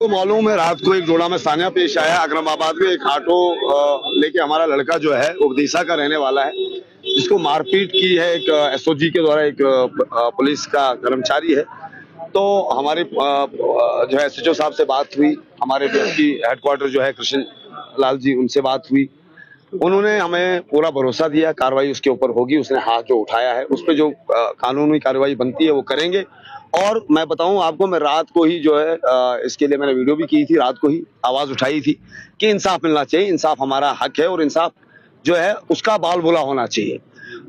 तो मालूम है रात को एक जोड़ा में सान्या पेश आया अकरमाबाद में। एक ऑटो लेके हमारा लड़का जो है उड़ीसा का रहने वाला है, जिसको मारपीट की है एक एसओजी के द्वारा। एक पुलिस का कर्मचारी है। तो हमारे जो है एसएचओ साहब से बात हुई, हमारे की हेडक्वार्टर जो है कृष्ण लाल जी, उनसे बात हुई। उन्होंने हमें पूरा भरोसा दिया, कार्रवाई उसके ऊपर होगी। उसने हाथ जो उठाया है उस पर जो कानूनी कार्रवाई बनती है वो करेंगे। और मैं बताऊं आपको, मैं रात को ही जो है इसके लिए मैंने वीडियो भी की थी, रात को ही आवाज उठाई थी कि इंसाफ मिलना चाहिए, इंसाफ हमारा हक है और इंसाफ जो है उसका बाल बुला होना चाहिए।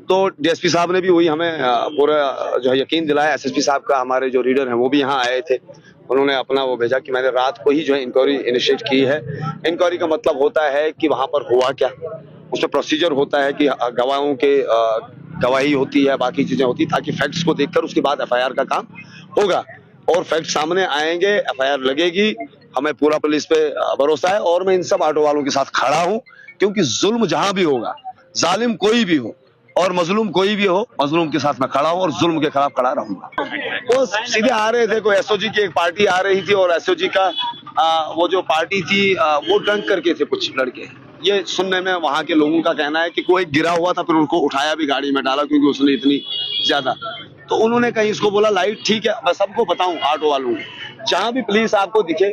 तो डीएसपी साहब ने भी वही हमें पूरा जो है यकीन दिलाया। एसएसपी साहब का हमारे जो रीडर हैं वो भी यहाँ आए थे, उन्होंने अपना वो भेजा कि मैंने रात को ही जो है इंक्वायरी इनिशिएट की है। इंक्वायरी का मतलब होता है कि वहां पर हुआ क्या, उसमें प्रोसीजर होता है कि गवाहों के गवाही होती है, बाकी चीजें होती है, ताकि फैक्ट्स को देखकर उसके बाद एफआईआर का काम होगा और फैक्ट सामने आएंगे, एफआईआर लगेगी। हमें पूरा पुलिस पे भरोसा है और मैं इन सब ऑटो वालों के साथ खड़ा हूं, क्योंकि जुल्म जहां भी होगा, जालिम कोई भी हो और मजलूम कोई भी हो, मजलूम के साथ मैं खड़ा हूं और जुल्म के खिलाफ खड़ा रहूंगा। वो सीधे आ रहे थे, कोई एसओजी की एक पार्टी आ रही थी और एसओजी का वो जो पार्टी थी वो ड्रंक करके थे कुछ लड़के। ये सुनने में वहां के लोगों का कहना है कि कोई गिरा हुआ था, फिर उनको उठाया भी, गाड़ी में डाला, क्योंकि उसने इतनी ज्यादा। तो उन्होंने कहीं इसको बोला लाइट ठीक है। मैं सबको बताऊं ऑटो वालों को, जहां भी पुलिस आपको दिखे,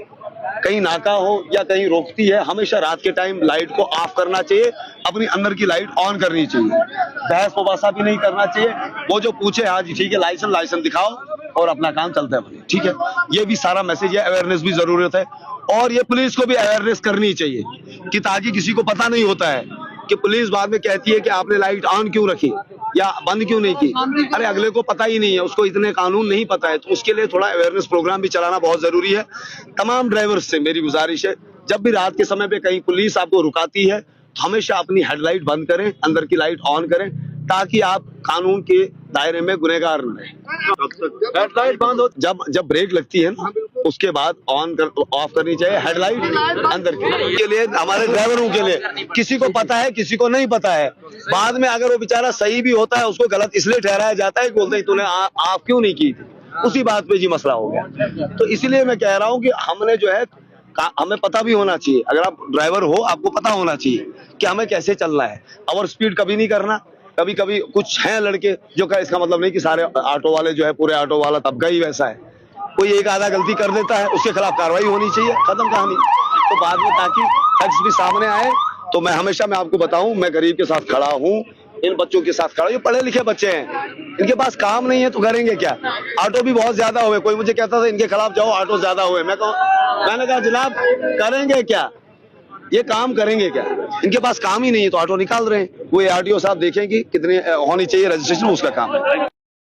कहीं नाका हो या कहीं रोकती है, हमेशा रात के टाइम लाइट को ऑफ करना चाहिए, अपनी अंदर की लाइट ऑन करनी चाहिए। बहस मुबासा भी नहीं करना चाहिए। वो जो पूछे हाँ जी ठीक है, लाइसेंस दिखाओ और अपना काम चलता है, ठीक है। ये भी सारा मैसेज है। अवेयरनेस भी जरूरत है और ये पुलिस को भी अवेयरनेस करनी चाहिए कि ताकि किसी को पता नहीं होता है कि पुलिस बाद में कहती है कि आपने लाइट ऑन क्यों रखी या बंद क्यों नहीं की। अरे अगले को पता ही नहीं है, उसको इतने कानून नहीं पता है। तो उसके लिए थोड़ा अवेयरनेस प्रोग्राम भी चलाना बहुत जरूरी है। तमाम ड्राइवर्स से मेरी गुजारिश है, जब भी रात के समय पे कहीं पुलिस आपको रुकाती है तो हमेशा अपनी हेडलाइट बंद करें, अंदर की लाइट ऑन करें, ताकि आप कानून के दायरे में गुनहगार न रहें। हेडलाइट बंद हो, जब ब्रेक लगती है ना, उसके बाद ऑफ करनी चाहिए हेडलाइट अंदर के लिए। हमारे ड्राइवरों के लिए किसी को पता है, किसी को नहीं पता है। बाद में अगर वो बेचारा सही भी होता है, उसको गलत इसलिए ठहराया जाता है कि बोलते हैं तूने आप क्यों नहीं की थी, उसी बात पे जी मसला हो गया। तो इसीलिए मैं कह रहा हूँ कि हमने जो है हमें पता भी होना चाहिए, अगर आप ड्राइवर हो आपको पता होना चाहिए कि हमें कैसे चलना है। ओवर स्पीड कभी नहीं करना। कभी कभी कुछ हैं लड़के जो का इसका मतलब नहीं कि सारे ऑटो वाले जो है, पूरे ऑटो वाला तबका ही वैसा है। कोई एक आधा गलती कर देता है, उसके खिलाफ कार्रवाई होनी चाहिए, खत्म कहानी। तो बाद में ताकि फैक्ट्स भी सामने आए। तो मैं आपको बताऊं, मैं गरीब के साथ खड़ा हूं, इन बच्चों के साथ खड़ा। ये पढ़े लिखे बच्चे हैं, इनके पास काम नहीं है तो करेंगे क्या। ऑटो भी बहुत ज्यादा हुए, कोई मुझे कहता था इनके खिलाफ जाओ, ऑटो ज्यादा हुए। मैंने कहा जनाब करेंगे क्या, ये काम करेंगे क्या, इनके पास काम ही नहीं है तो ऑटो निकाल रहे हैं। वो आरटीओ साहब देखेंगे कितनी होनी चाहिए रजिस्ट्रेशन, उसका काम है।